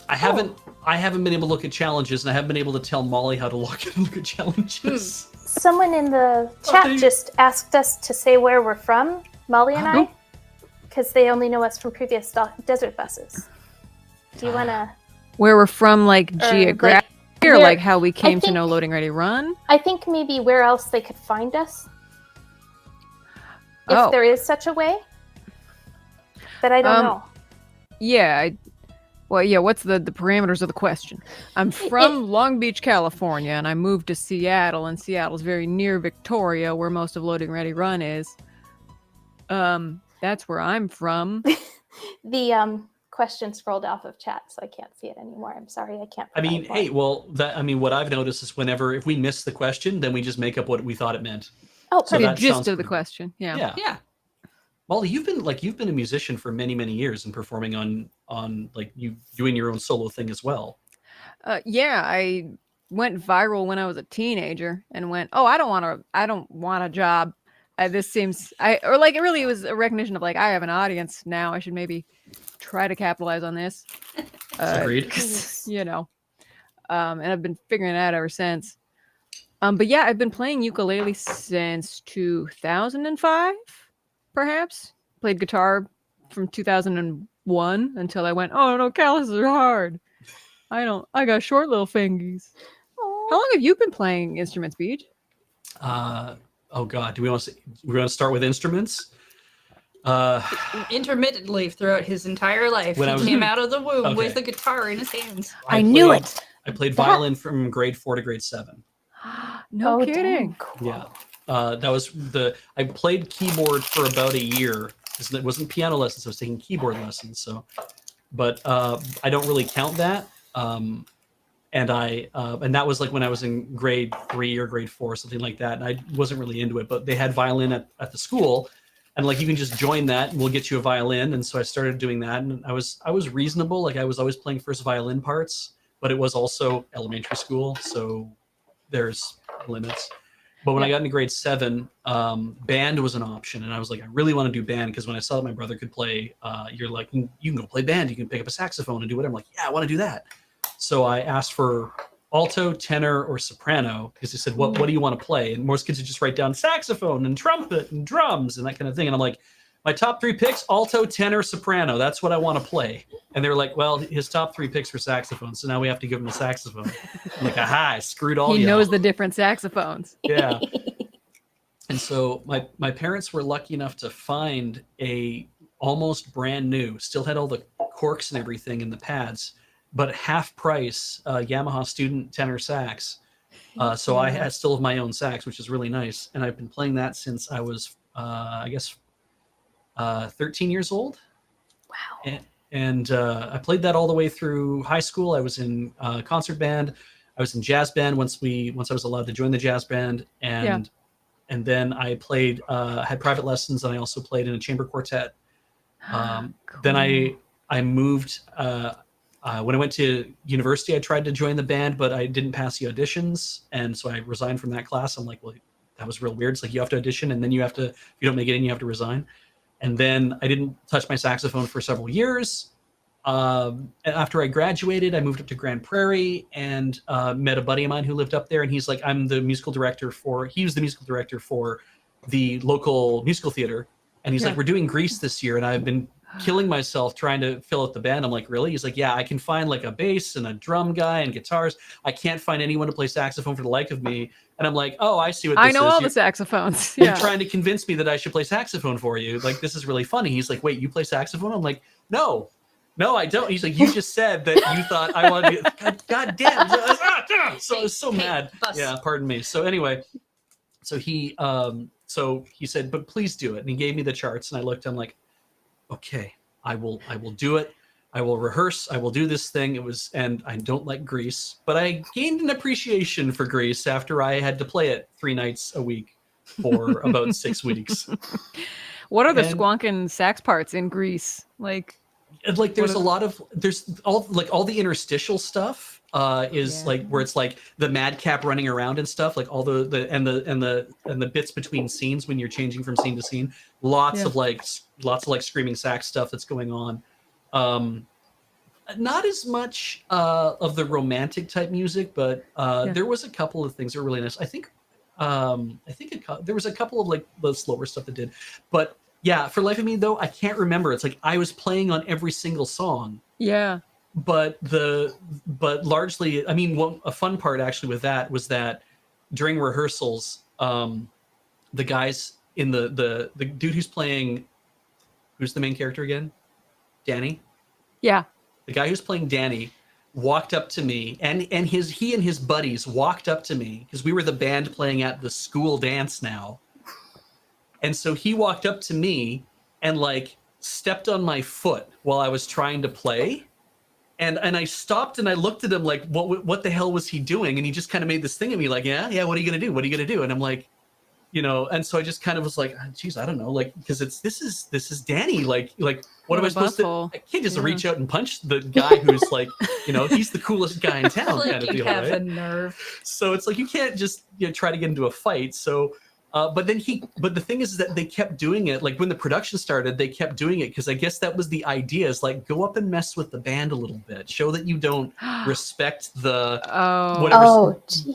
I haven't been able to look at challenges, and I haven't been able to tell Molly how to look at challenges. Someone in the chat just asked us to say where we're from, Molly and I, because they only know us from previous desert buses. Do you want to... Where we're from, like, geographically, or like how we came to know Loading Ready Run? I think maybe where else they could find us. If there is such a way. But I don't know. Yeah, what's the parameters of the question? I'm from Long Beach, California, and I moved to Seattle, and Seattle's very near Victoria, where most of Loading Ready Run is. That's where I'm from. The question scrolled off of chat, so I can't see it anymore. I'm sorry, I can't. I mean, hey, well, what I've noticed is if we miss the question, then we just make up what we thought it meant. Oh, so the gist of the question. Yeah. Molly, you've been a musician for many, many years and performing on like you doing your own solo thing as well. Yeah, I went viral when I was a teenager and went, I don't want a job. This seems, it really was a recognition of like, I have an audience now. I should maybe try to capitalize on this. Agreed. And I've been figuring it out ever since. But yeah, I've been playing ukulele since 2005, perhaps. Played guitar from 2001 until I went, oh no, calluses are hard. I got short little fingies. How long have you been playing instruments, Beej? Oh God, we want to start with instruments? Intermittently throughout his entire life, he came out of the womb with a guitar in his hands. I knew it. I played violin from grade 4 to grade 7. No kidding. Cool. Yeah. I played keyboard for about a year. It wasn't piano lessons, I was taking keyboard lessons. But I don't really count that. And that was like when I was in grade 3 or grade 4, something like that. And I wasn't really into it, but they had violin at the school, and like you can just join that, and we'll get you a violin. And so I started doing that, and I was reasonable. Like I was always playing first violin parts, but it was also elementary school, so there's limits. But when I got into grade 7, band was an option, and I was like, I really want to do band, because when I saw that my brother could play, you're like, you can go play band, you can pick up a saxophone and do whatever. I'm like, yeah, I want to do that. So I asked for alto, tenor, or soprano, because they said, what do you want to play? And most kids would just write down saxophone and trumpet and drums and that kind of thing. And I'm like, my top 3 picks, alto, tenor, soprano. That's what I want to play. And they were like, well, his top 3 picks were saxophone, so now we have to give him a saxophone. I'm like, aha, I screwed all He y'all. knows the different saxophones. Yeah. And so my parents were lucky enough to find a almost brand new, still had all the corks and everything in the pads, but half price Yamaha student tenor sax. So I still have my own sax, which is really nice. And I've been playing that since I was, 13 years old. Wow. And I played that all the way through high school. I was in concert band. I was in jazz band once I was allowed to join the jazz band. And then I played, had private lessons, and I also played in a chamber quartet. Cool. Then I moved, when I went to university, I tried to join the band, but I didn't pass the auditions. And so I resigned from that class. I'm like, well, that was real weird. It's like you have to audition, and then if you don't make it in, you have to resign. And then I didn't touch my saxophone for several years. After I graduated, I moved up to Grand Prairie and met a buddy of mine who lived up there. And he's like, he was the musical director for the local musical theater. And he's like, we're doing Grease this year. And I've been killing myself trying to fill out the band. I'm like, really? He's like, yeah, I can find like a bass and a drum guy and guitars. I can't find anyone to play saxophone for the life of me. And I'm like, oh, I see what this is. I know all the saxophones. You're trying to convince me that I should play saxophone for you. Like, this is really funny. He's like, wait, you play saxophone? I'm like, no, I don't. He's like, you just said that you thought I wanted to. God damn. So I was so mad. Yeah, pardon me. So anyway, so he said, but please do it. And he gave me the charts, and I looked. I'm like, okay, I will do it. I will rehearse. I will do this thing. And I don't like Grease, but I gained an appreciation for Grease after I had to play it 3 nights a week for about 6 weeks. What are the squonking sax parts in Grease? Like there's all the interstitial stuff like where it's like the madcap running around and stuff, like all the bits between scenes when you're changing from scene to scene. Lots of screaming sax stuff that's going on. Not as much of the romantic type music, but there was a couple of things that were really nice. I think there was a couple of like the slower stuff that did, but yeah, for life of me though, I can't remember. It's like I was playing on every single song. Yeah. But largely, I mean, a fun part actually with that was that during rehearsals, the guys in the dude who's the main character again? Danny? Yeah. The guy who's playing Danny walked up to me, and he and his buddies walked up to me because we were the band playing at the school dance now. And so he walked up to me and like stepped on my foot while I was trying to play. And I stopped and I looked at him like, what the hell was he doing? And he just kind of made this thing at me like, yeah, what are you gonna do? What are you gonna do? And I'm like, and so I just kind of was like, geez, I don't know, like, because this is Danny, like what am I supposed to? I can't just reach out and punch the guy who's like, he's the coolest guy in town, like kind of you deal, have right? a nerve. So it's like you can't just try to get into a fight. So. But the thing is that they kept doing it. Like when the production started, they kept doing it because I guess that was the idea. Is like go up and mess with the band a little bit, show that you don't respect the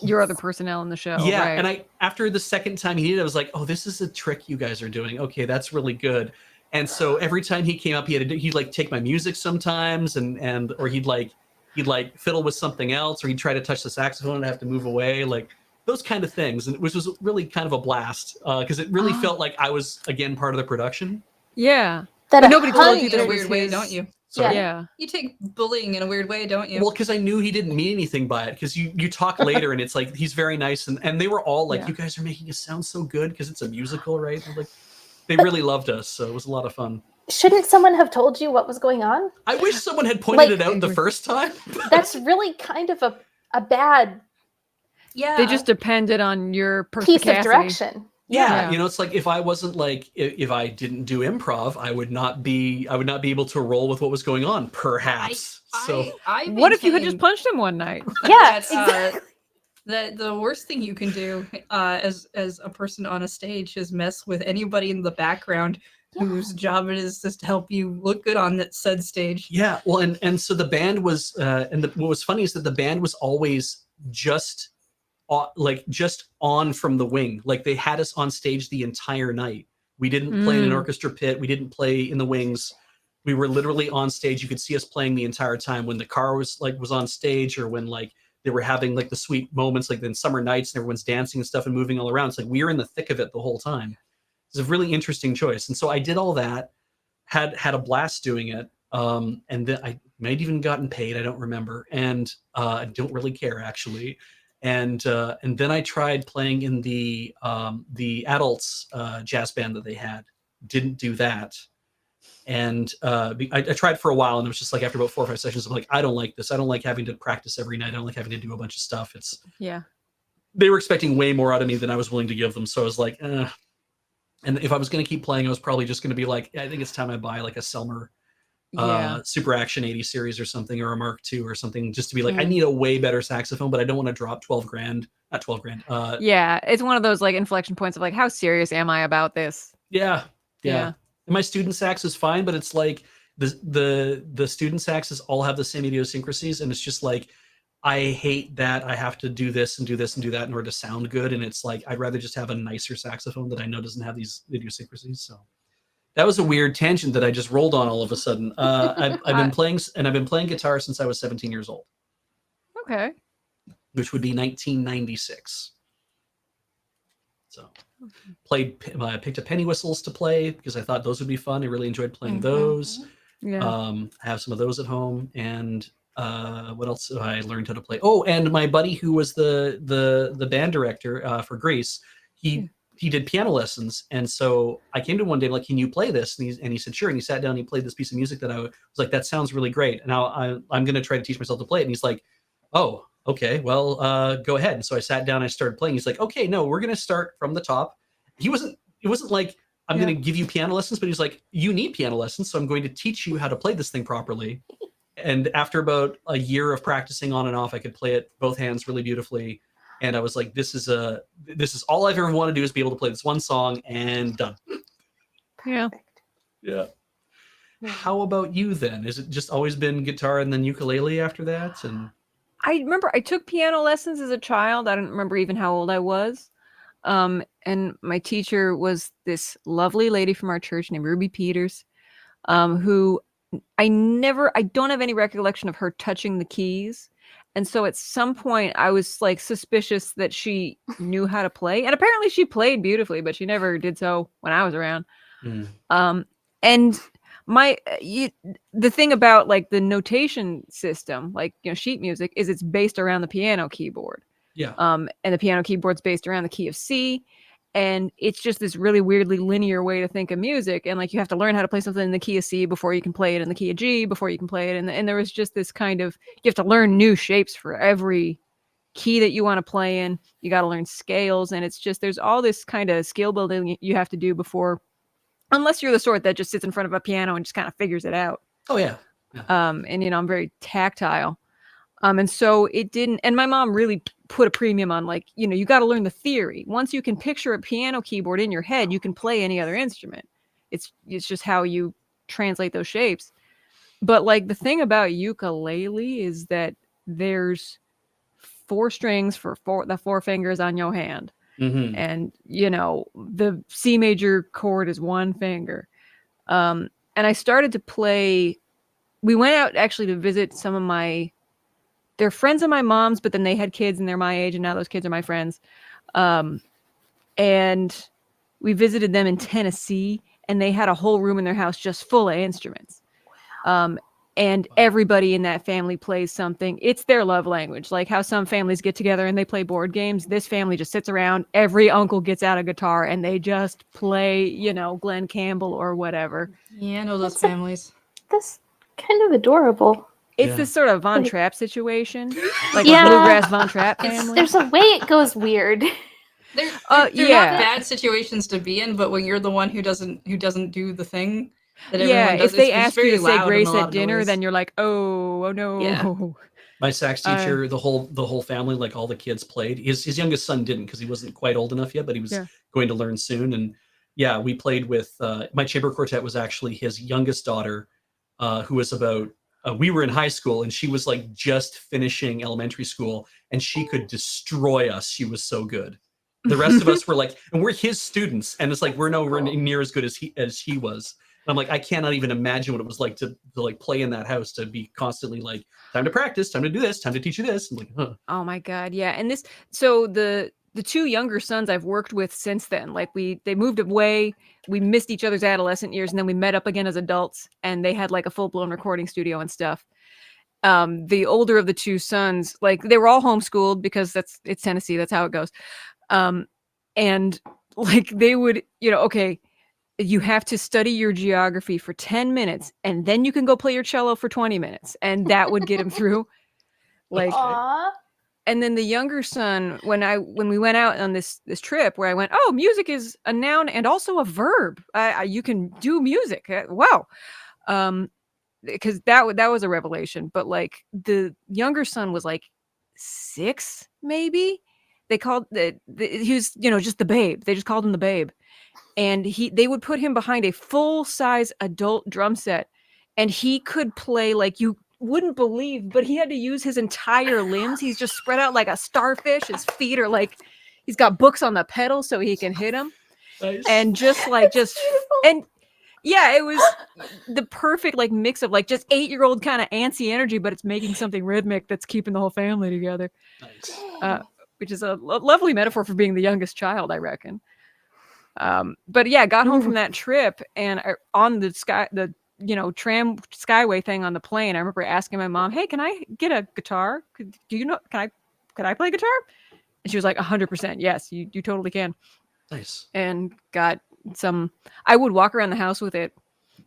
your other personnel in the show. Yeah, right. and after the second time he did it, I was like, oh, this is a trick you guys are doing. Okay, that's really good. And so every time he came up, he'd like take my music sometimes, or he'd fiddle with something else, or he'd try to touch the saxophone and have to move away, like. Those kind of things, which was really kind of a blast because it really felt like I was again part of the production. Yeah, but nobody told you in a weird way, don't you? Sorry? Yeah, you take bullying in a weird way, don't you? Well, because I knew he didn't mean anything by it. Because you talk later, and it's like he's very nice, and they were all like, "You guys are making us sound so good," because it's a musical, right? Like they really loved us, so it was a lot of fun. Shouldn't someone have told you what was going on? I wish someone had pointed it out the first time. That's really kind of a bad. Yeah, they just depended on your perspicacity. Piece of direction. Yeah, it's like if I wasn't like if I didn't do improv, I would not be able to roll with what was going on. Perhaps. I what if you had just punched him one night? Yeah, exactly. That the worst thing you can do as a person on a stage is mess with anybody in the background whose job it is just to help you look good on that said stage. Yeah, well, and so the band was, what was funny is that the band was always just on from the wing. Like they had us on stage the entire night. We didn't play in an orchestra pit. We didn't play in the wings. We were literally on stage. You could see us playing the entire time when the car was on stage, or when like they were having like the sweet moments, like in summer nights and everyone's dancing and stuff and moving all around. It's like we were in the thick of it the whole time. It's a really interesting choice. And so I did all that, had a blast doing it. And then I might even gotten paid. I don't remember. And I don't really care actually. And then I tried playing in the adults jazz band that they had. Didn't do that. And I tried for a while, and it was just like after about 4 or 5 sessions, I'm like, I don't like this. I don't like having to practice every night. I don't like having to do a bunch of stuff. They were expecting way more out of me than I was willing to give them. So I was like, eh. And if I was going to keep playing, I was probably just going to be like, I think it's time I buy like a Selmer Super Action 80 series or something, or a Mark II or something, just to be like, I need a way better saxophone, but I don't want to drop 12 grand. Not 12 grand. Yeah, it's one of those like inflection points of like, how serious am I about this? Yeah. And my student sax is fine, but it's like the student saxes all have the same idiosyncrasies, and it's just like I hate that I have to do this and do this and do that in order to sound good. And it's like I'd rather just have a nicer saxophone that I know doesn't have these idiosyncrasies. So that was a weird tangent that I just rolled on all of a sudden. I've been playing guitar since I was 17 years old. Okay. Which would be 1996. So picked up penny whistles to play because I thought those would be fun. I really enjoyed playing those. Yeah. I have some of those at home. And what else have I learned how to play? Oh, and my buddy who was the band director for Grease, he did piano lessons. And so I came to him one day, like, can you play this? And he said, sure. And he sat down and he played this piece of music that I was like, that sounds really great. And now I'm going to try to teach myself to play it. And he's like, oh, okay, well, go ahead. And so I sat down, and I started playing. He's like, okay, no, we're going to start from the top. It wasn't like, I'm going to give you piano lessons, but he's like, you need piano lessons. So I'm going to teach you how to play this thing properly. And after about a year of practicing on and off, I could play it both hands really beautifully. And I was like, this is all I've ever wanted to do, is be able to play this one song, and done. Yeah. Yeah. How about you then? Is it just always been guitar and then ukulele after that? And I remember I took piano lessons as a child. I don't remember even how old I was. And my teacher was this lovely lady from our church named Ruby Peters, who I don't have any recollection of her touching the keys. And so at some point I was like suspicious that she knew how to play. And apparently she played beautifully, but she never did so when I was around. And the thing about like the notation system, like, sheet music, is it's based around the piano keyboard. Yeah. And the piano keyboard's based around the key of C. And it's just this really weirdly linear way to think of music. And like, you have to learn how to play something in the key of C before you can play it in the key of G, before you can play it. And there was just this kind of, you have to learn new shapes for every key that you want to play in. You got to learn scales. And it's just, there's all this kind of skill building you have to do before, unless you're the sort that just sits in front of a piano and just kind of figures it out. Oh yeah. And I'm very tactile. And so it didn't, and my mom really put a premium on, like, you got to learn the theory. Once you can picture a piano keyboard in your head, you can play any other instrument. It's just how you translate those shapes. But like the thing about ukulele is that there's 4 strings for the 4 fingers on your hand. Mm-hmm. And, the C major chord is 1 finger. And I started to play, we went out actually to visit some of they're friends of my mom's, but then they had kids and they're my age, and now those kids are my friends. And we visited them in Tennessee, and they had a whole room in their house just full of instruments. And everybody in that family plays something. It's their love language. Like how some families get together and they play board games. This family just sits around. Every uncle gets out a guitar and they just play, Glenn Campbell or whatever. Yeah, I know those families. That's kind of adorable. It's this sort of Von Trapp situation, like Yeah. a bluegrass Von Trapp family. There's a way it goes weird. They're yeah. not bad situations to be in, but when you're the one who doesn't do the thing that everyone Yeah, does, if they it's ask very you to say loud and grace a lot at of dinner, noise. then you're like, oh no. Yeah. My sax teacher, the whole family, like all the kids played. His youngest son didn't, because he wasn't quite old enough yet, but he was going to learn soon. And yeah, we played with my chamber quartet was actually his youngest daughter, who was about. We were in high school, and she was like just finishing elementary school, and she could destroy us. She was so good. The rest of us were like, and we're his students, and it's like we're nowhere near as good as he was. And I'm like, I cannot even imagine what it was like to like play in that house, to be constantly like, time to practice, time to do this, time to teach you this. I'm like, huh. Oh my God, yeah. And so the 2 younger sons I've worked with since then, like they moved away, we missed each other's adolescent years, and then we met up again as adults, and they had like a full-blown recording studio and stuff. The older of the 2 sons, like they were all homeschooled because it's Tennessee, that's how it goes. And like they would, okay, you have to study your geography for 10 minutes, and then you can go play your cello for 20 minutes, and that would get him through. Like, Aww. and then the younger son, when we went out on this trip where I went, oh, music is a noun and also a verb. You can do music. Wow. Because that was a revelation. But like the younger son was like 6, maybe. They called he was, just the babe. They just called him the babe. And they would put him behind a full-size adult drum set, and he could play like you wouldn't believe, but he had to use his entire limbs. He's just spread out like a starfish. His feet are like, he's got books on the pedals so he can hit them. Nice. And and yeah, it was the perfect like mix of like just 8-year-old kind of antsy energy, but it's making something rhythmic that's keeping the whole family together. Nice. Which is a lovely metaphor for being the youngest child, I reckon. But yeah, got home from that trip, and on the tram skyway thing on the plane, I remember asking my mom, hey, can I get a guitar? Could I play guitar? And she was like, 100%. Yes, you totally can. Nice. And got I would walk around the house with it.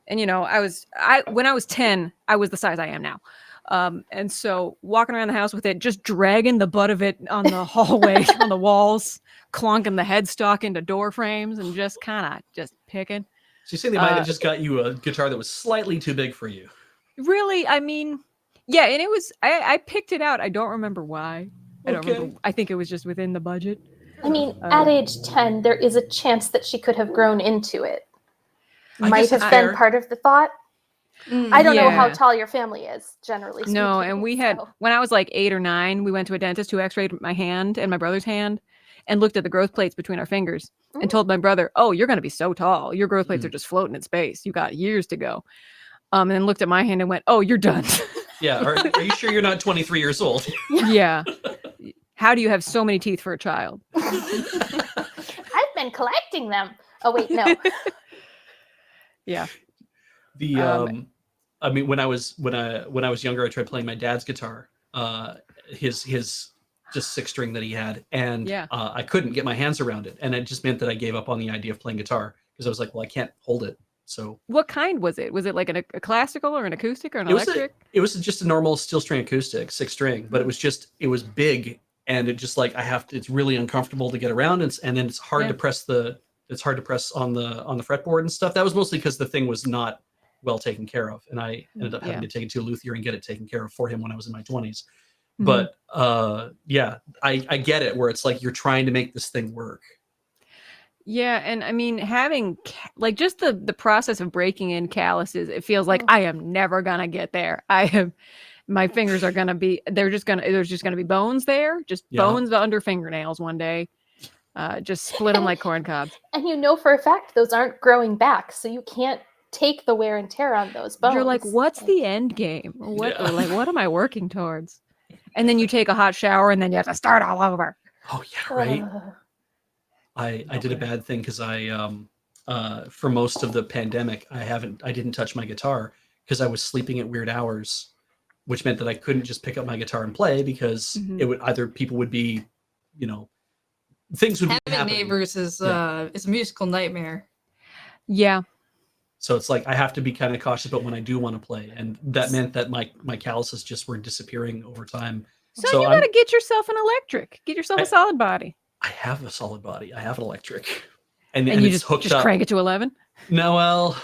And, when I was 10, I was the size I am now. And so walking around the house with it, just dragging the butt of it on the hallway, on the walls, clunking the headstock into door frames, and just kind of just picking. So you say they might have just got you a guitar that was slightly too big for you. Really? I mean, yeah, and it was, I picked it out. I don't remember why. I don't remember. I think it was just within the budget. I mean, at age 10, there is a chance that she could have grown into it. Might have been part of the thought. I don't know how Yeah. tall your family is, generally speaking. No, and we had so- when I was like 8 or 9, we went to a dentist who x-rayed my hand and my brother's hand and looked at the growth plates between our fingers and told my brother, "Oh, you're going to be so tall. Your growth plates are just floating in space. You got years to go." And then looked at my hand and went, "Oh, you're done." Yeah. Are you sure you're not 23 years old? Yeah. How do you have so many teeth for a child? I've been collecting them. Oh wait, no. Yeah. The I mean, when I was younger, I tried playing my dad's guitar, his just 6-string that he had, and Yeah. I couldn't get my hands around it, and it just meant that I gave up on the idea of playing guitar because I was like, well, I can't hold it. So What kind was it? Was it like a classical or an acoustic or an it was electric? it was just a normal steel string acoustic 6-string, but it was big, and it just like it's really uncomfortable to get around, and then it's hard Yeah. to press on the fretboard and stuff. That was mostly because the thing was not well taken care of, and I ended up having Yeah. to take it to a luthier and get it taken care of for him when I was in my 20s. Mhm. But yeah, I get it, where it's like you're trying to make this thing work. Yeah, and I mean, having like just the process of breaking in calluses, it feels like I am never gonna get there. My fingers are gonna be, there's just gonna be bones there, just Yeah. bones under fingernails one day. Just split them like corn cobs. And you know for a fact those aren't growing back, so you can't take the wear and tear on those bones. You're like, what's the end game? What Yeah. like what am I working towards? And then you take a hot shower and then you have to start all over. Oh yeah, right. I did a bad thing because I for most of the pandemic I didn't touch my guitar because I was sleeping at weird hours, which meant that I couldn't just pick up my guitar and play because Mhm. it would either people would be, things would be Having happening. neighbors is a musical nightmare. Yeah. So it's like I have to be kind of cautious about when I do want to play, and that meant that my calluses just were disappearing over time. So you gotta get yourself an electric. Get yourself I- a solid body. I have a solid body. I have an electric, and And you it's just hooked up. crank it to 11. No, well,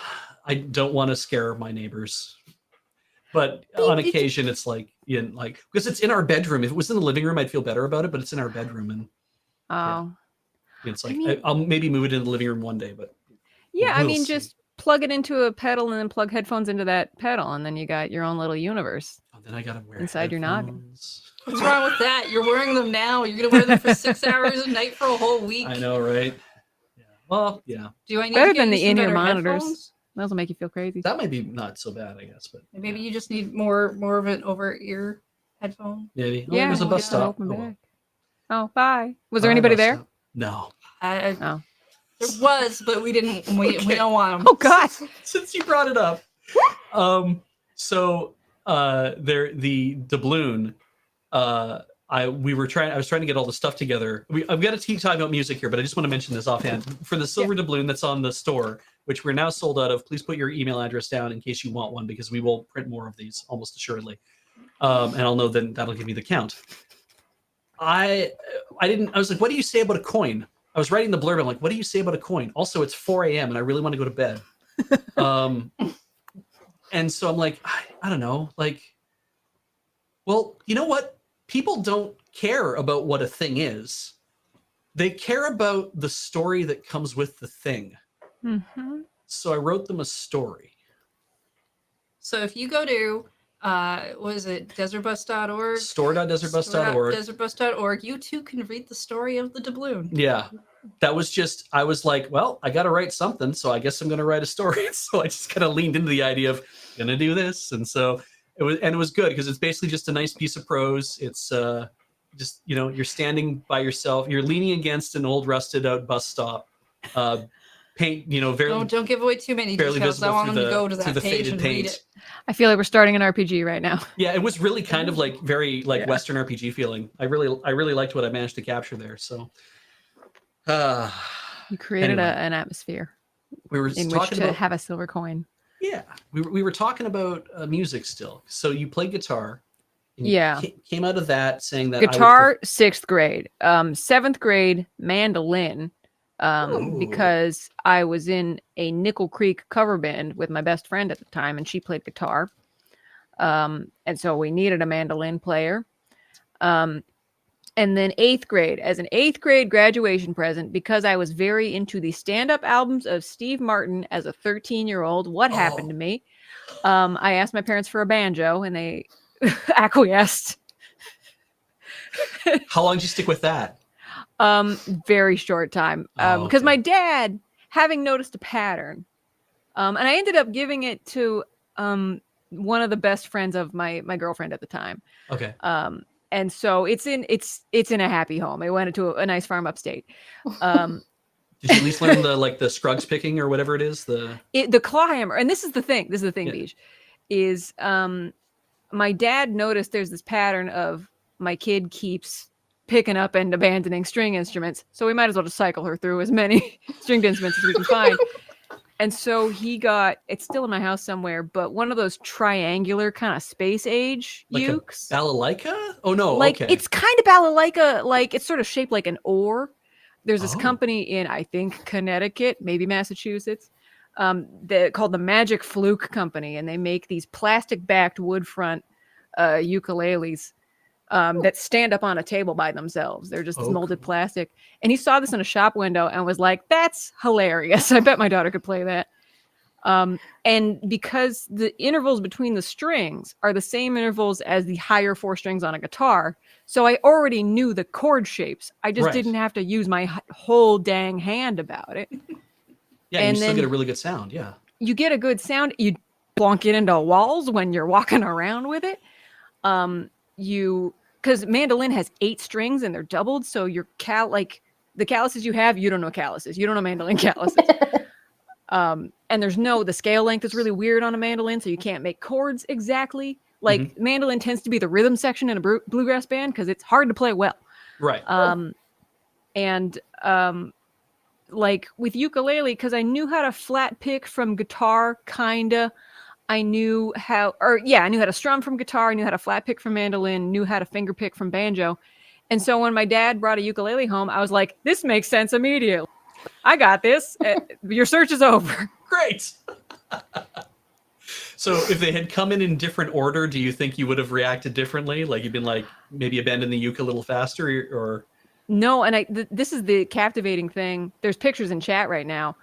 I don't want to scare my neighbors, but on occasion it's like because it's in our bedroom. If it was in the living room, I'd feel better about it, but it's in our bedroom, and Oh. it's like I mean- I'll maybe move it into the living room one day, but Yeah, I we'll mean, see. just plug it into a pedal and then plug headphones into that pedal, and then you got your own little universe. then I gotta wear Inside your noggin. headphones. What's wrong with that? You're wearing them now. You're gonna wear them for 6 hours a night for a whole week. I know, right? Yeah. Well, yeah, Do I need Better to get than you the some in-ear better monitors. headphones? Those will make you feel crazy. that might be not so bad, I guess, but Maybe you just need more of an over ear headphone. maybe. Oh, Yeah, there's a bus yeah. stop. Open Oh, well. back. Oh, bye. Was there Bye, anybody bus there? stop. No. There Oh. was, but we didn't. We don't want them. Oh God. Since you brought it up, so the doubloon, I was trying to get all the stuff together. I've got to keep talking about music here, but I just want to mention this offhand. For the silver doubloon that's on the store, which we're now sold out of, please put your email address down in case you want one, because we will print more of these almost assuredly. And I'll know then that'll give me the count. I was like, what do you say about a coin? I was writing the blurb. I'm like, what do you say about a coin? Also, it's 4 a.m. and I really want to go to bed. And so I'm like, I don't know. Like, well, you know what? People don't care about what a thing is. They care about the story that comes with the thing. Mm-hmm. So I wrote them a story. So if you go to what is it, desertbus.org? Store.desertbus.org. Desertbus.org, you too can read the story of the doubloon. Yeah. That was just, I was like, well, I got to write something. So I guess I'm going to write a story. So I just kind of leaned into the idea of going to do this. And so it was good because it's basically just a nice piece of prose. It's just, you're standing by yourself. You're leaning against an old rusted out bus stop. Paint, very Don't give away too many barely details. I visible want through them to go to through that the page faded and paint. read it. I feel like we're starting an RPG right now. Yeah, it was really kind of like very Yeah. Western RPG feeling. I really liked what I managed to capture there. So You created Anyway. an atmosphere we were in which talking to about have a silver coin. we were talking about music still. So you play guitar. And you Yeah. came out of that saying that I would Guitar, 6th grade. 7th grade, mandolin. Ooh. Because I was in a Nickel Creek cover band with my best friend at the time, and she played guitar. And so we needed a mandolin player. And then 8th grade, as an 8th grade graduation present, because I was very into the stand-up albums of Steve Martin as a 13-year-old, what happened to me? I asked my parents for a banjo, and they acquiesced. How long did you stick with that? Very short time. Because Okay. my dad, having noticed a pattern, and I ended up giving it to one of the best friends of my girlfriend at the time. Okay. And so it's in a happy home. It went into a nice farm upstate. Did you at least learn the Scruggs picking or whatever it is? The claw hammer, and this is the thing. Yeah. Beej, is my dad noticed there's this pattern of my kid keeps picking up and abandoning string instruments, so we might as well just cycle her through as many stringed instruments as we can find. And so he got, it's still in my house somewhere, but one of those triangular kind of space age like ukes. a balalaika? Oh no, Like okay. it's kind of balalaika, like it's sort of shaped like an oar. There's this Oh. company in, I think, Connecticut, maybe Massachusetts, called the Magic Fluke Company, and they make these plastic-backed wood front ukuleles that stand up on a table by themselves. They're just molded plastic. And he saw this in a shop window and was like, "That's hilarious. I bet my daughter could play that." And because the intervals between the strings are the same intervals as the higher 4 strings on a guitar, so I already knew the chord shapes. I just didn't have to use my whole dang hand about it. Yeah, and you still get a really good sound. Yeah. You get a good sound. You plonk it into walls when you're walking around with it. Because mandolin has 8 strings and they're doubled, so your the calluses you have, you don't know calluses. You don't know mandolin calluses. And the scale length is really weird on a mandolin, so you can't make chords exactly. Like mandolin tends to be the rhythm section in a bluegrass band because it's hard to play well. Right. Like with ukulele, because I knew how to flat pick from guitar, kinda. I knew how to strum from guitar. I knew how to flat pick from mandolin. Knew how to finger pick from banjo. And so when my dad brought a ukulele home, I was like, "This makes sense immediately. I got this. Your search is over." Great. So if they had come in different order, do you think you would have reacted differently? Like you'd been like maybe abandon the uke a little faster, or no? And this is the captivating thing. There's pictures in chat right now.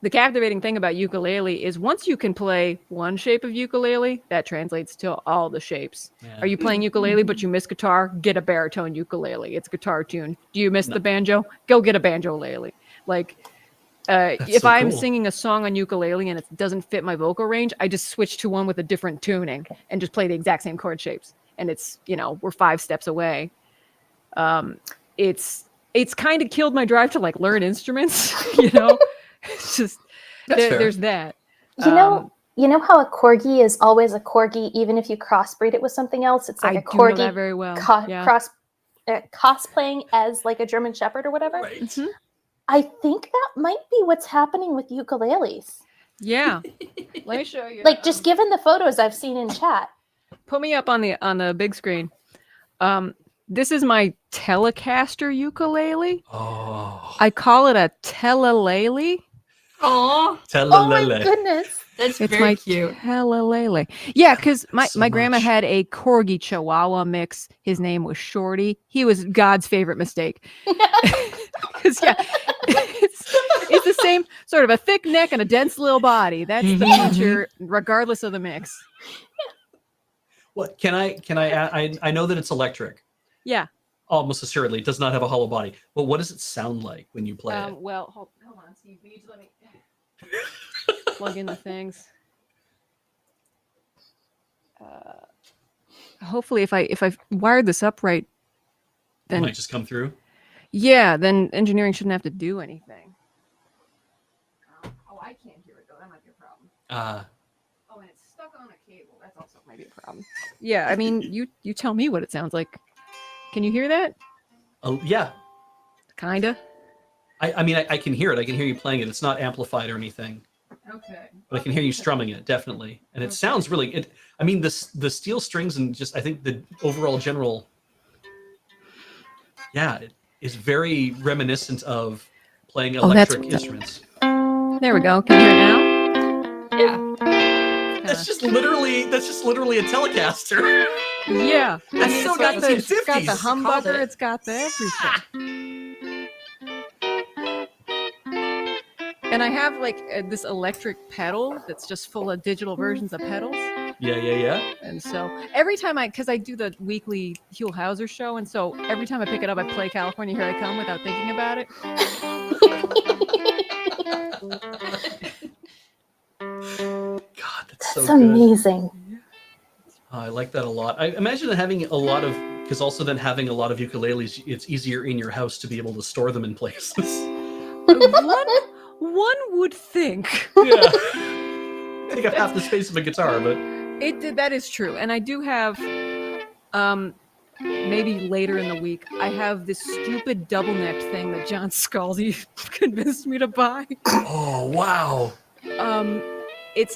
The captivating thing about ukulele is once you can play one shape of ukulele, that translates to all the shapes. Yeah. Are you playing ukulele but you miss guitar? Get a baritone ukulele. It's a guitar tune. Do you miss the banjo? Go get a banjo-lele. Like, if so I'm singing a song on ukulele and it doesn't fit my vocal range, I just switch to one with a different tuning and just play the exact same chord shapes. And it's, we're 5 steps away. It's kind of killed my drive to like learn instruments, It's just there's that. You know how a corgi is always a corgi, even if you crossbreed it with something else. It's like a corgi. I do know that very well. Cosplaying as like a German Shepherd or whatever. Right. Mm-hmm. I think that might be what's happening with ukuleles. Yeah. Let me show you. Like just given the photos I've seen in chat. Put me up on the big screen. This is my Telecaster ukulele. Oh. I call it a telelele. Oh, oh my goodness. It's very my cute. Telelele. Yeah, because my grandma had a corgi chihuahua mix. His name was Shorty. He was God's favorite mistake. Because it's the same sort of a thick neck and a dense little body. That's the feature, regardless of the mix. What can I know that it's electric. Yeah. Almost assuredly, it does not have a hollow body. But what does it sound like when you play it? Well, hold on, Steve. You need to let me plug in the things. Hopefully, if I wired this up right, then it might just come through. Yeah, then engineering shouldn't have to do anything. Oh, I can't hear it though. That might be a problem. Oh, and it's stuck on a cable. That's also might be a problem. Yeah, I mean, you tell me what it sounds like. Can you hear that? Oh, yeah. Kinda. I mean, I can hear it. I can hear you playing it. It's not amplified or anything. Okay. But I can hear you strumming it, definitely. And it sounds really... I mean, the steel strings and just, I think the overall general... Yeah, it is very reminiscent of playing electric instruments. There we go. Can you hear it now? Yeah. That's just literally a Telecaster. Yeah. I mean, it's got the humbucker. It's got the everything. And I have like this electric pedal that's just full of digital versions of pedals. Yeah. And so every time because I do the weekly Huell Hauser show, and so every time I pick it up, I play California Here I Come without thinking about it. God, that's so That's good. amazing. Oh, I like that a lot. I imagine having a lot of, because also then having a lot of ukuleles, it's easier in your house to be able to store them in places. One would think. Yeah. Take up half the space of a guitar, but That is true. And I do have maybe later in the week, I have this stupid double neck thing that John Scalzi convinced me to buy. oh wow.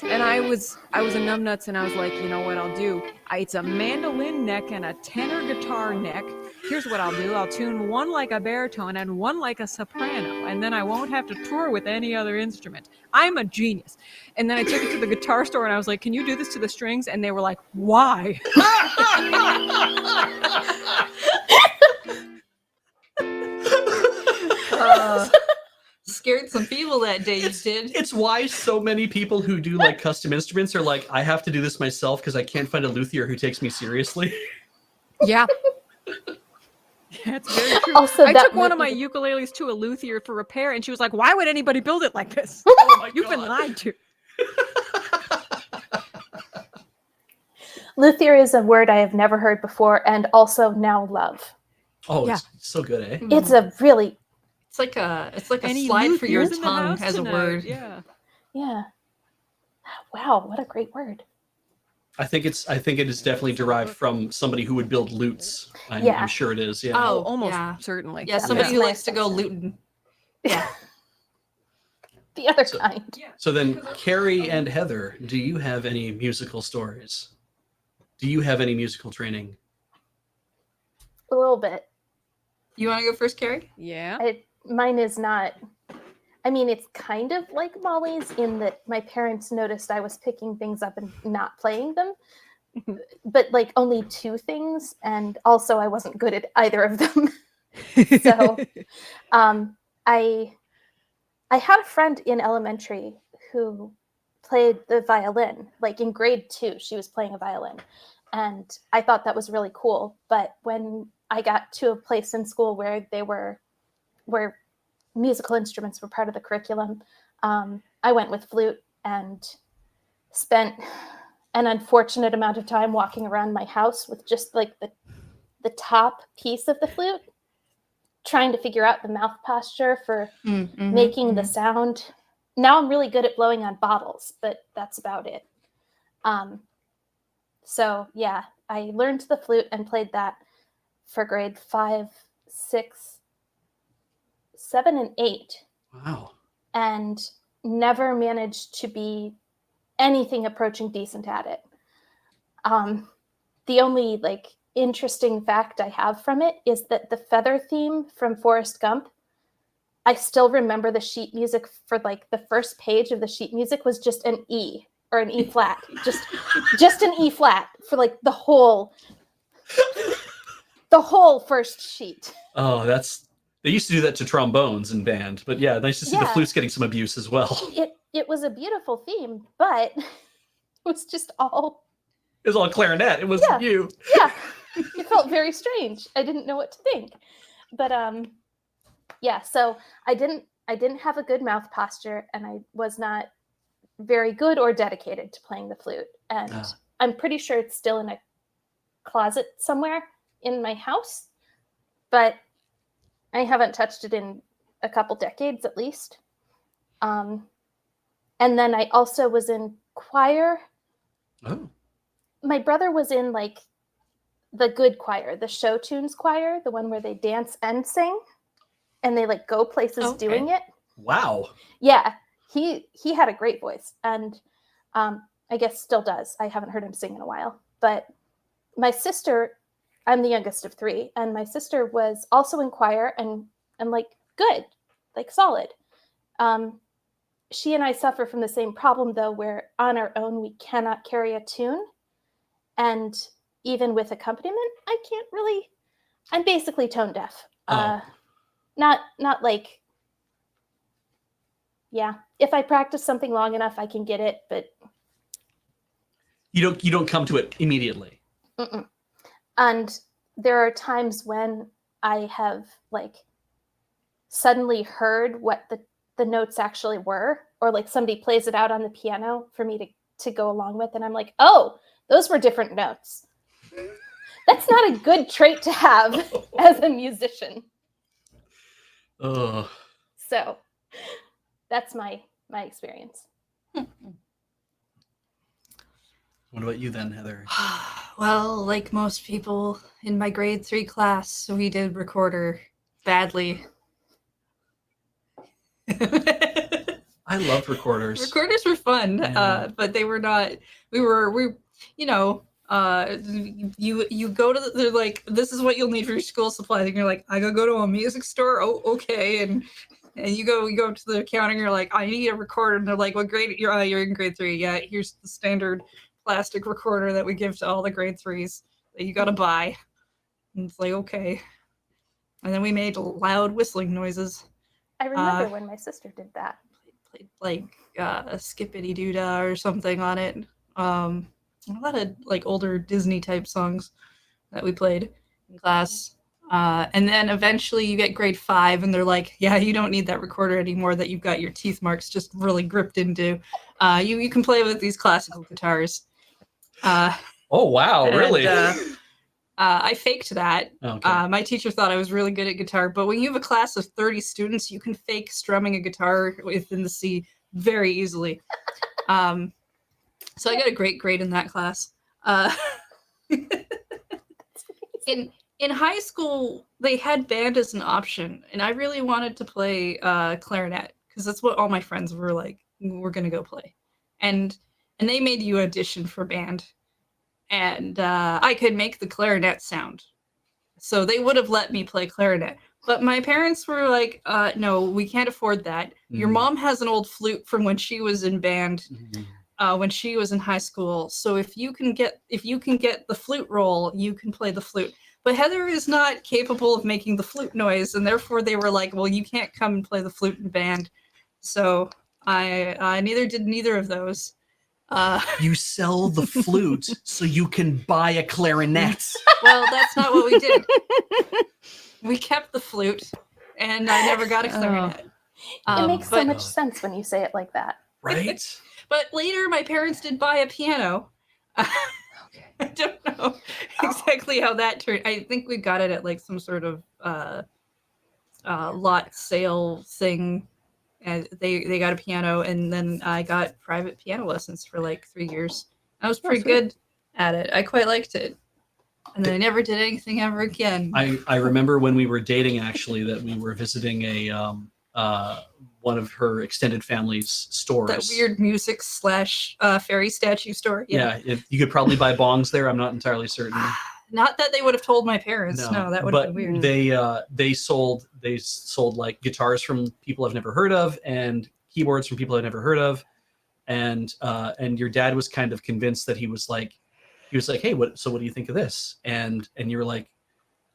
And I was a numbnuts, and I was like, you know what I'll do? It's a mandolin neck and a tenor guitar neck. Here's what I'll do. I'll tune one like a baritone and one like a soprano, and then I won't have to tour with any other instrument. I'm a genius. And then I took it to the guitar store, and I was like, can you do this to the strings? And they were like, why? Scared some people that day. You did. It's why so many people who do like custom instruments are like, I have to do this myself because I can't find a luthier who takes me seriously. Yeah. That's very true. Also, I that took one might of my be- ukuleles to a luthier for repair, and she was like, why would anybody build it like this? Oh my You've been God. lied to. Luthier is a word I have never heard before and also now love. Oh, Yeah. it's so good, eh? It's a really, It's like a Any slide for your luthiers in the tongue house as a tonight? word. Yeah. yeah. Wow, what a great word. I think it is definitely derived from somebody who would build lutes. Yeah. I'm sure it is. Yeah. Oh, Almost yeah. certainly. Yeah, That somebody makes who my likes to go assumption. looting. Yeah. The other So- kind. So then, Carrie and Heather, do you have any musical stories? Do you have any musical training? A little bit. You want to go first, Carrie? Yeah. Mine is not. I mean, it's kind of like Molly's in that my parents noticed I was picking things up and not playing them, but like only two things, and also I wasn't good at either of them. So, I had a friend in elementary who played the violin. Like in grade 2, she was playing a violin, and I thought that was really cool. But when I got to a place in school where where musical instruments were part of the curriculum, I went with flute and spent an unfortunate amount of time walking around my house with just like the top piece of the flute, trying to figure out the mouth posture for making the sound. Now I'm really good at blowing on bottles, but that's about it. So yeah, I learned the flute and played that for grade 5, 6, 7, and 8, Wow. and never managed to be anything approaching decent at it. The only like interesting fact I have from it is that the feather theme from Forrest Gump, I still remember the sheet music for like the first page of the sheet music was just an E or an E flat, just an E flat for like the whole first sheet. Oh, they used to do that to trombones in band, but yeah, nice to see the Yeah. flute's getting some abuse as well. It was a beautiful theme, but it was just all It was all clarinet. It wasn't you. yeah. It felt very strange. I didn't know what to think. But yeah, so I didn't have a good mouth posture, and I was not very good or dedicated to playing the flute. And I'm pretty sure it's still in a closet somewhere in my house, but I haven't touched it in a couple decades at least. And then I also was in choir. Oh. My brother was in like the good choir, the show tunes choir, the one where they dance and sing, and they like go places doing it. Wow. Yeah, he had a great voice, and I guess still does. I haven't heard him sing in a while. But my sister, I'm the youngest of 3, and my sister was also in choir and like good, like solid. She and I suffer from the same problem though, where on our own we cannot carry a tune, and even with accompaniment, I can't really. I'm basically tone deaf. Oh. Not like Yeah. If I practice something long enough, I can get it, but You don't come to it immediately. mm-mm. And there are times when I have like suddenly heard what the notes actually were, or like somebody plays it out on the piano for me to go along with, and I'm like, oh, those were different notes. That's not a good trait to have as a musician. Ugh. So that's my experience. What about you then, Heather? Well, like most people in my grade 3 class, we did recorder badly. I loved recorders. Recorders were fun, Yeah. but they were not. We you know, you go to they're like, this is what you'll need for your school supplies, and you're like, I gotta go to a music store. Oh, okay, and you go up to the counter, and you're like, I need a recorder, and they're like, what grade? You're in grade 3. Yeah, here's the standard plastic recorder that we give to all the grade 3s that you gotta buy. And it's like, okay, and then we made loud whistling noises. I remember when my sister did that. Played like a Skippity Doodah or something on it. A lot of like older Disney type songs that we played in class. And then eventually you get grade 5 and they're like, yeah, you don't need that recorder anymore that you've got your teeth marks just really gripped into. You can play with these classical guitars. Oh wow, really? I faked that. Okay. My teacher thought I was really good at guitar, but when you have a class of 30 students, you can fake strumming a guitar within the C very easily. So I got a great grade in that class. In high school, they had band as an option, and I really wanted to play clarinet because that's what all my friends were like. We're gonna go play, and they made you audition for band. And I could make the clarinet sound. So they would have let me play clarinet. But my parents were like, no, we can't afford that. Your mom has an old flute from when she was in band, when she was in high school. So if you can get the flute roll, you can play the flute. But Heather is not capable of making the flute noise, and therefore they were like, well, you can't come and play the flute in band. So I neither of those. You sell the flute so you can buy a clarinet. Well, that's not what we did. We kept the flute, and I never got a clarinet. It makes so but- much sense when you say it like that. Right? But later, my parents did buy a piano. Okay. I don't know exactly how that turned. I think we got it at like some sort of lot sale thing. And they got a piano, and then I got private piano lessons for like 3 years. I was pretty good at it. I quite liked it. And then I never did anything ever again. I remember when we were dating, actually, that we were visiting a one of her extended family's stores. That weird music / fairy statue store. Yeah, you could probably buy bongs there. I'm not entirely certain. Not that they would have told my parents. No, that would have been weird. They sold like guitars from people I've never heard of and keyboards from people I've never heard of, and your dad was kind of convinced that he was like, hey, what do you think of this? And you were like,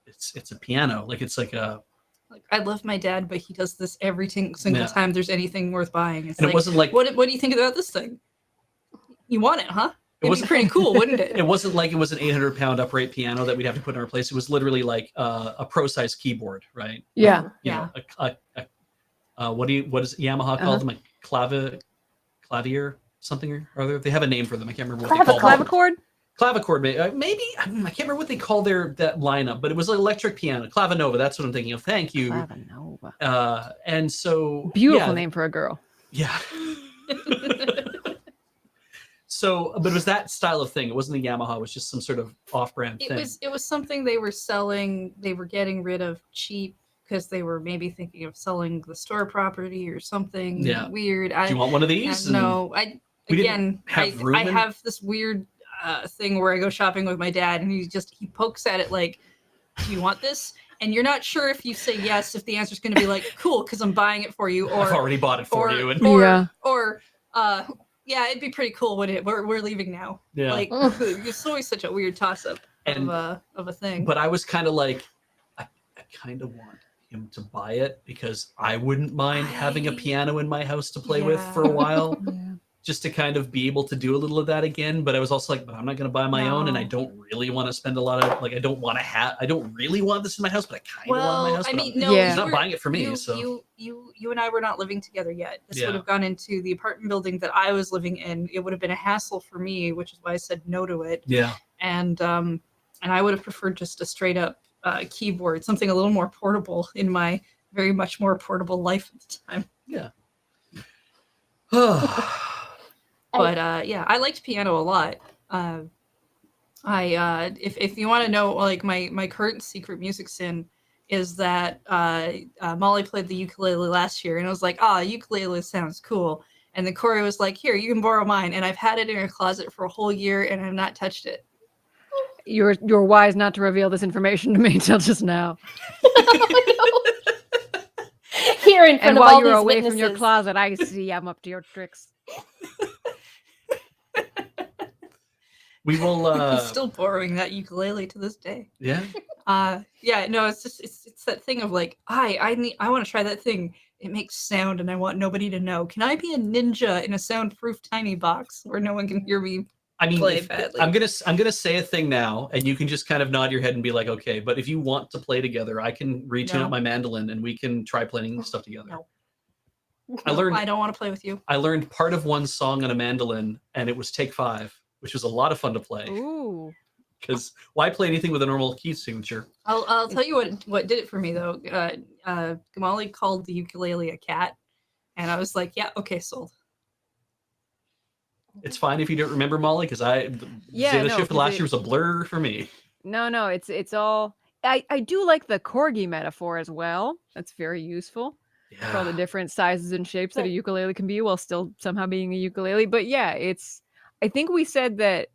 it's a piano, like it's like a. Like, I love my dad, but he does this every single time there's anything worth buying. It's and like, it wasn't like, what do you think about this thing? You want it, huh? It was pretty cool, wouldn't it? It wasn't like it was an 800-pound upright piano that we'd have to put in our place. It was literally like a pro-size keyboard, right? Yeah. You know, what does Yamaha call them? Like clavier something or other. They have a name for them. I can't remember what they call them. Clavichord? Clavichord, maybe. I can't remember what they call that lineup, but it was an electric piano. Clavinova. That's what I'm thinking of. Thank you. Clavinova. And so Beautiful name for a girl. Yeah. So, but it was that style of thing. It wasn't the Yamaha. It was just some sort of off-brand thing. It was something they were selling. They were getting rid of cheap because they were maybe thinking of selling the store property or something weird. Do you want one of these? No, I have this weird thing where I go shopping with my dad, and he pokes at it like, "Do you want this?" And you're not sure if you say yes, if the answer's going to be like, "Cool," because I'm buying it for you, or I've already bought it for you, or yeah, it'd be pretty cool, wouldn't it? We're leaving now. Yeah. Like, it's always such a weird toss-up of a thing. But I was kind of like, I kind of want him to buy it because I wouldn't mind having a I- piano in my house to play with for a Yeah. while, Yeah. just to kind of be able to do a little of that again. But I was also like, but I'm not going to buy my own, and I No. don't really want to spend a lot of I don't want to have. I don't really want this in my house, but I kind of want it in my Well, house. I but mean, I'm- no, Yeah. he's you not were- buying it for me. you, So you and I were not living together yet. This Yeah. would have gone into the apartment building that I was living in. It would have been a hassle for me, which is why I said no to it. yeah, And I would have preferred just a straight up keyboard, something a little more portable in my very much more portable life at the time. yeah. But yeah, I liked piano a lot. If you want to know, like my current secret music sin is that Molly played the ukulele last year, and I was like, ukulele sounds cool. And then Corey was like, here, you can borrow mine, and I've had it in her closet for a whole year, and I've not touched it. You're wise not to reveal this information to me until just now. Here in front And of while all you're these away witnesses. from your closet, I see I'm up to your tricks. We will. I'm still borrowing that ukulele to this day. Yeah. Yeah, no, it's just it's that thing of like, I want to try that thing. It makes sound, and I want nobody to know. Can I be a ninja in a soundproof tiny box where no one can hear me? I mean, Play badly. I'm gonna say a thing now, and you can just kind of nod your head and be like, okay. But if you want to play together, I can retune No. up my mandolin, and we can try playing stuff together. No. I learned I don't want to play with you. I learned part of one song on a mandolin, and it was Take 5, which was a lot of fun to play. Ooh. Because why play anything with a normal key signature? I'll tell you what did it for me though. Molly called the ukulele a cat, and I was like, yeah, okay, sold. It's fine if you don't remember, Molly, because Yeah, Zeta no, Shift 'cause last it- year was a blur for me. No, it's all. I do like the corgi metaphor as well. That's very useful for all the Yeah. different sizes and shapes that a But- ukulele can be while still somehow being a ukulele. But yeah, I think we said that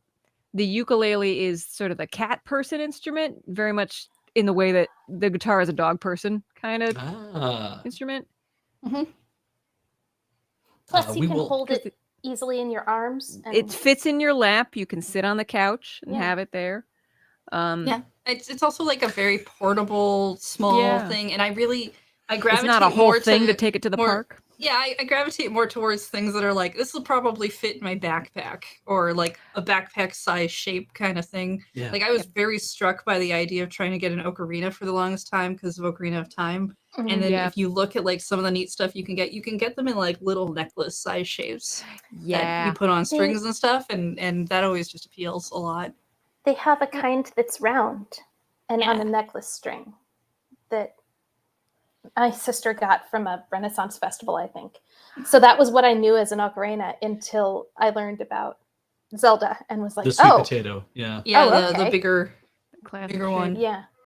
the ukulele is sort of the cat person instrument, very much in the way that the guitar is a dog person kind of Ah. instrument. Plus, you we can will- hold 'Cause it easily in your arms. And It fits in your lap. You can sit on the couch and Yeah. have it there. Yeah, it's also like a very portable, small Yeah. thing, and I gravitate It's not a whole more thing to to take it to the more- park. Yeah, I gravitate more towards things that are like, this will probably fit in my backpack, or like a backpack size shape kind of thing. Yeah. Like I was very struck by the idea of trying to get an ocarina for the longest time because of Ocarina of Time. Mhm. And then Yeah. if you look at like some of the neat stuff you can get them in like little necklace size shapes that Yeah. you put on strings and stuff, and that always just appeals a lot. They have a kind that's round and on Yeah. a necklace string that my sister got from a Renaissance festival, I think. So that was what I knew as an ocarina until I learned about Zelda and was like, The sweet oh, potato. Yeah. Yeah, Oh, the okay. bigger Classic bigger shape. one. yeah.